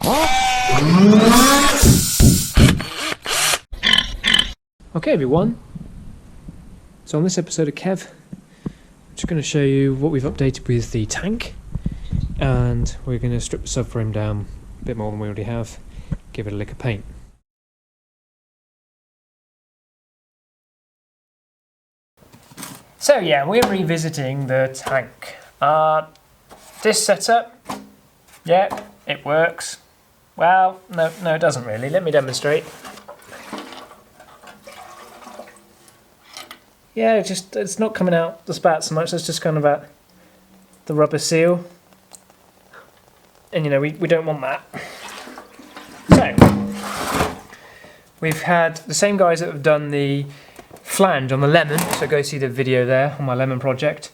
Okay everyone, so on this episode of Kev, I'm just going to show you what we've updated with the tank, and we're going to strip the subframe down a bit more than we already have, give it a lick of paint. So yeah, we're revisiting the tank. This setup, yeah, it works. Well, no it doesn't really. Let me demonstrate. Yeah, it's not coming out the spat so much, it's just kind of at the rubber seal. And you know, we don't want that. So, we've had the same guys that have done the flange on the lemon, so go see the video there on my lemon project.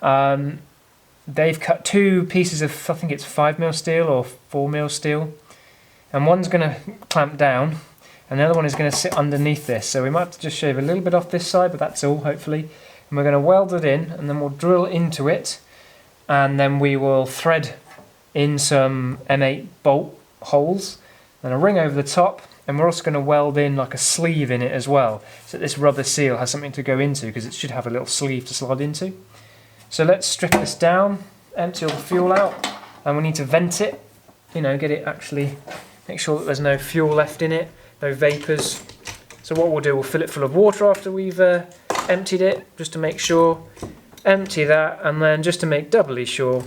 They've cut two pieces of, I think it's 5mm steel or 4mm steel. And one's going to clamp down, and the other one is going to sit underneath this. So we might have to just shave a little bit off this side, but that's all, hopefully. And we're going to weld it in, and then we'll drill into it, and then we will thread in some M8 bolt holes, and a ring over the top, and we're also going to weld in like a sleeve in it as well, so that this rubber seal has something to go into, because it should have a little sleeve to slide into. So let's strip this down, empty all the fuel out, and we need to vent it, you know, get it actually, make sure that there's no fuel left in it, no vapours. So what we'll do, we'll fill it full of water after we've emptied it, just to make sure, empty that, and then just to make doubly sure,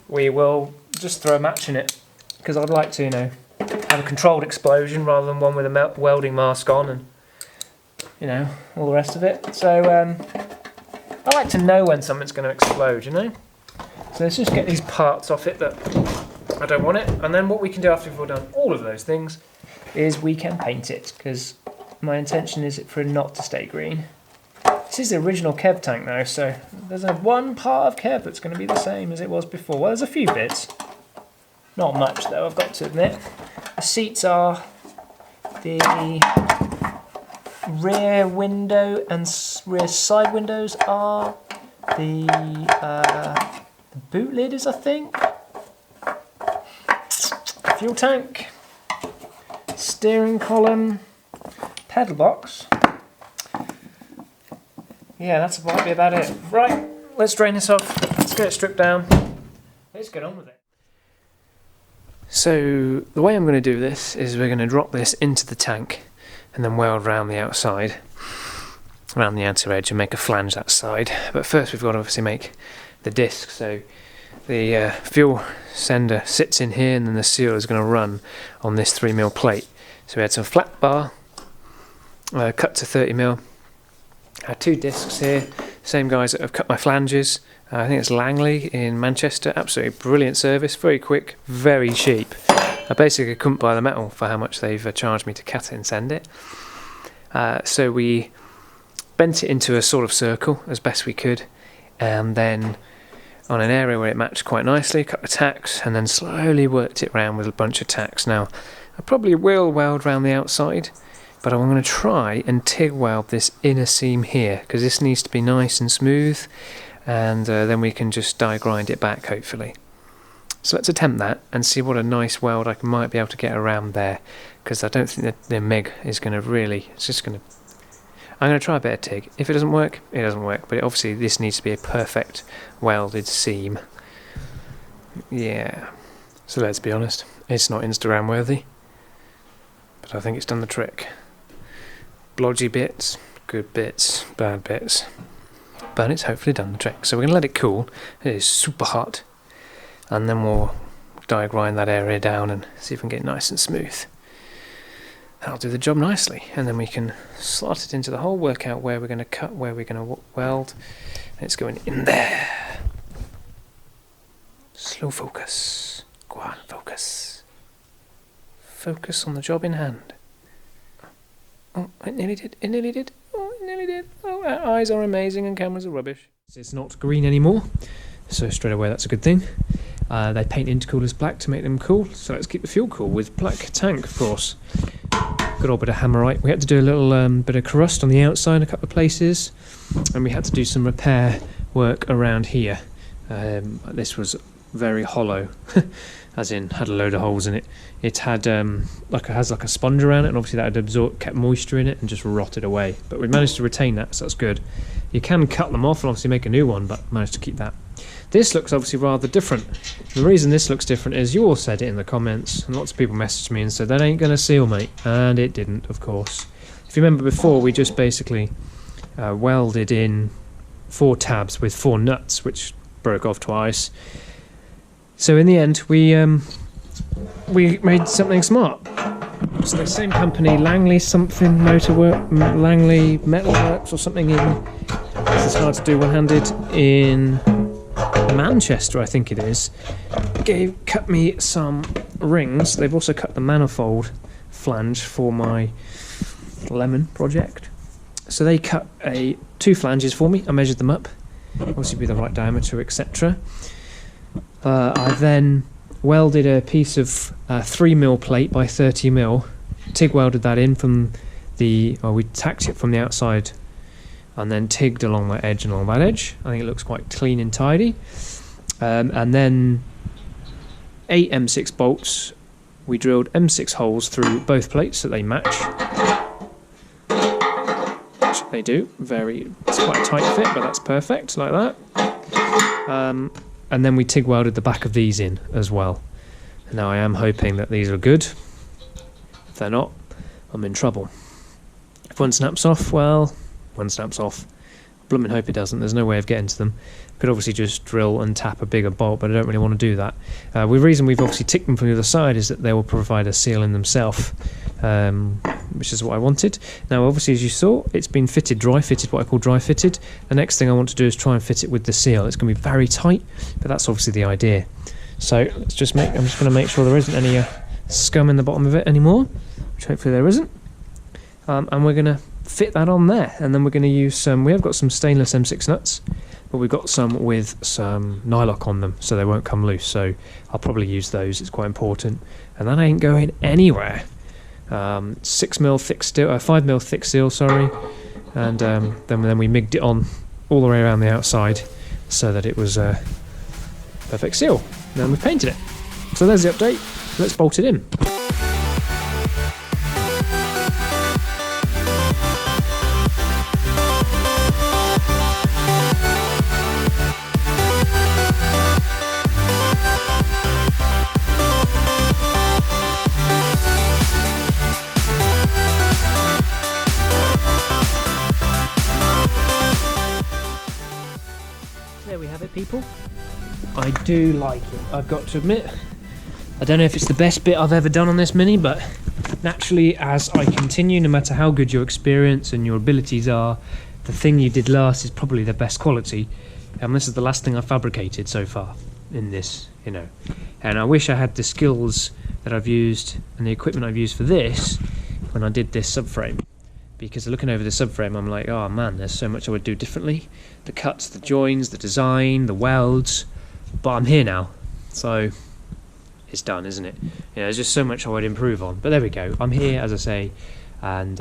we will just throw a match in it, because I'd like to, you know, have a controlled explosion rather than one with a welding mask on and, you know, all the rest of it. So I like to know when something's going to explode, you know. So let's just get these parts off it that I don't want it, and then what we can do after we've done all of those things is we can paint it, because my intention is for it not to stay green. This is the original Kev tank now, so there's one part of Kev that's going to be the same as it was before. Well, there's a few bits. Not much though, I've got to admit. The seats are the rear window and rear side windows are the boot lid is, I think. Fuel tank, steering column, pedal box. Yeah, that's might be about it. Right, let's drain this off. Let's get it stripped down. Let's get on with it. So the way I'm going to do this is we're going to drop this into the tank and then weld around the outside, around the outer edge, and make a flange that side. But first we've got to obviously make the disc. So the fuel sender sits in here, and then the seal is going to run on this 3mm plate. So we had some flat bar, cut to 30mm. I had two discs here, same guys that have cut my flanges. I think it's Langley in Manchester. Absolutely brilliant service, very quick, very cheap. I basically couldn't buy the metal for how much they've charged me to cut it and send it. So we bent it into a sort of circle as best we could, and then on an area where it matched quite nicely, cut the tacks, and then slowly worked it around with a bunch of tacks. Now, I probably will weld around the outside, but I'm going to try and TIG weld this inner seam here, because this needs to be nice and smooth, and then we can just die grind it back, hopefully. So let's attempt that and see what a nice weld I might be able to get around there, because I don't think that the MIG is going to really, it's just going to, I'm going to try a bit of TIG. If it doesn't work, it doesn't work, but obviously this needs to be a perfect welded seam. Yeah, so let's be honest, it's not Instagram worthy, but I think it's done the trick. Blodgy bits, good bits, bad bits, but it's hopefully done the trick. So we're going to let it cool. It is super hot, and then we'll die grind that area down and see if we can get it nice and smooth. That'll do the job nicely, and then we can slot it into the hole, work out where we're going to cut, where we're going to weld. It's going in there. Slow focus. Go on, focus. Focus on the job in hand. Oh, it nearly did, it nearly did, oh, it nearly did. Oh, our eyes are amazing and cameras are rubbish. It's not green anymore, so straight away that's a good thing. They paint intercoolers black to make them cool, so let's keep the fuel cool with black tank, of course. Good old bit of hammerite. We had to do a little bit of crust on the outside a couple of places, and we had to do some repair work around here. This was very hollow, as in had a load of holes in it. It had has like a sponge around it, and obviously that had kept moisture in it and just rotted away. But we managed to retain that, so that's good. You can cut them off and obviously make a new one, but managed to keep that. This looks obviously rather different. The reason this looks different is you all said it in the comments, and lots of people messaged me and said that ain't gonna seal, mate, and it didn't, of course. If you remember before, we just basically welded in 4 tabs with 4 nuts, which broke off twice. So in the end, we made something smart. So the same company, Langley something Langley Metalworks or something in. This is hard to do one-handed, in Manchester, I think it is. Cut me some rings. They've also cut the manifold flange for my lemon project. So they cut 2 flanges for me. I measured them up, obviously with the right diameter, etc. I then welded a piece of 3mm plate by 30mm. TIG welded that in from we tacked it from the outside, and then TIGged along that edge and along that edge. I think it looks quite clean and tidy. And then 8 M6 bolts. We drilled M6 holes through both plates so they match. Which they do. It's quite a tight fit, but that's perfect, like that. And then we TIG welded the back of these in as well. Now I am hoping that these are good. If they're not, I'm in trouble. If one snaps off, well, one snaps off. Blooming hope it doesn't. There's no way of getting to them. Could obviously just drill and tap a bigger bolt, but I don't really want to do that. The reason we've obviously ticked them from the other side is that they will provide a seal in themselves, which is what I wanted. Now obviously, as you saw, it's been fitted, dry fitted, what I call dry fitted. The next thing I want to do is try and fit it with the seal. It's going to be very tight, but that's obviously the idea. So I'm just going to make sure there isn't any scum in the bottom of it anymore, which hopefully there isn't. And we're going to fit that on there, and then we're going to use we have got some stainless M6 nuts, but we've got some with some nylock on them so they won't come loose, so I'll probably use those. It's quite important, and that ain't going anywhere. 6mm thick steel, 5mm thick steel, sorry, and then we migged it on all the way around the outside so that it was a perfect seal. And then we painted it. So there's the update. Let's bolt it in. There we have it, people. I do like it, I've got to admit. I don't know if it's the best bit I've ever done on this Mini, but naturally as I continue, no matter how good your experience and your abilities are, the thing you did last is probably the best quality, and this is the last thing I've fabricated so far in this, and I wish I had the skills that I've used and the equipment I've used for this when I did this subframe. Because looking over the subframe, I'm like, oh man, there's so much I would do differently. The cuts, the joins, the design, the welds. But I'm here now, so it's done, isn't it? There's just so much I would improve on. But there we go. I'm here, as I say, and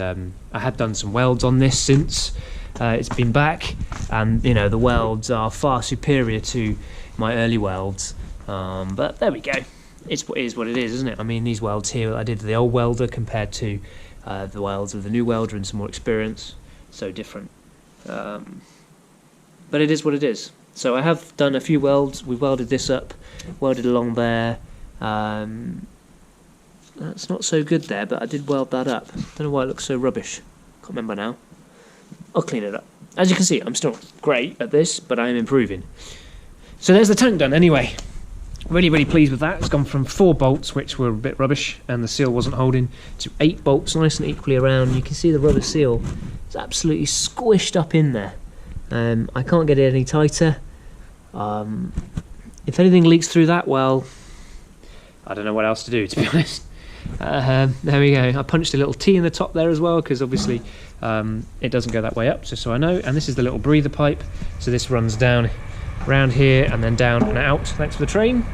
I had done some welds on this since it's been back, and the welds are far superior to my early welds. But there we go. It is what it is, isn't it? I mean, these welds here, I did the old welder compared to the welds of the new welder and some more experience. So different. But it is what it is. So I have done a few welds. We welded this up, welded along there. That's not so good there, but I did weld that up. Don't know why it looks so rubbish. Can't remember now. I'll clean it up. As you can see, I'm still not great at this, but I am improving. So there's the tank done anyway. Really, really pleased with that. It's gone from 4 bolts, which were a bit rubbish, and the seal wasn't holding, to 8 bolts, nice and equally around. You can see the rubber seal. It's absolutely squished up in there. I can't get it any tighter. If anything leaks through that, well, I don't know what else to do, to be honest. There we go. I punched a little T in the top there as well, because obviously it doesn't go that way up, just so I know. And this is the little breather pipe, so this runs down around here and then down and out. Thanks for the train.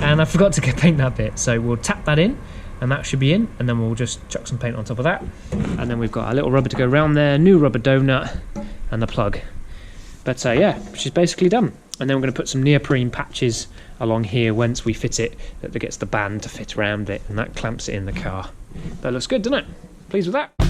And I forgot to paint that bit, so we'll tap that in, and that should be in, and then we'll just chuck some paint on top of that. And then we've got a little rubber to go around there, new rubber donut, and the plug. But yeah, she's basically done. And then we're going to put some neoprene patches along here once we fit it, that gets the band to fit around it, and that clamps it in the car. That looks good, doesn't it? Pleased with that?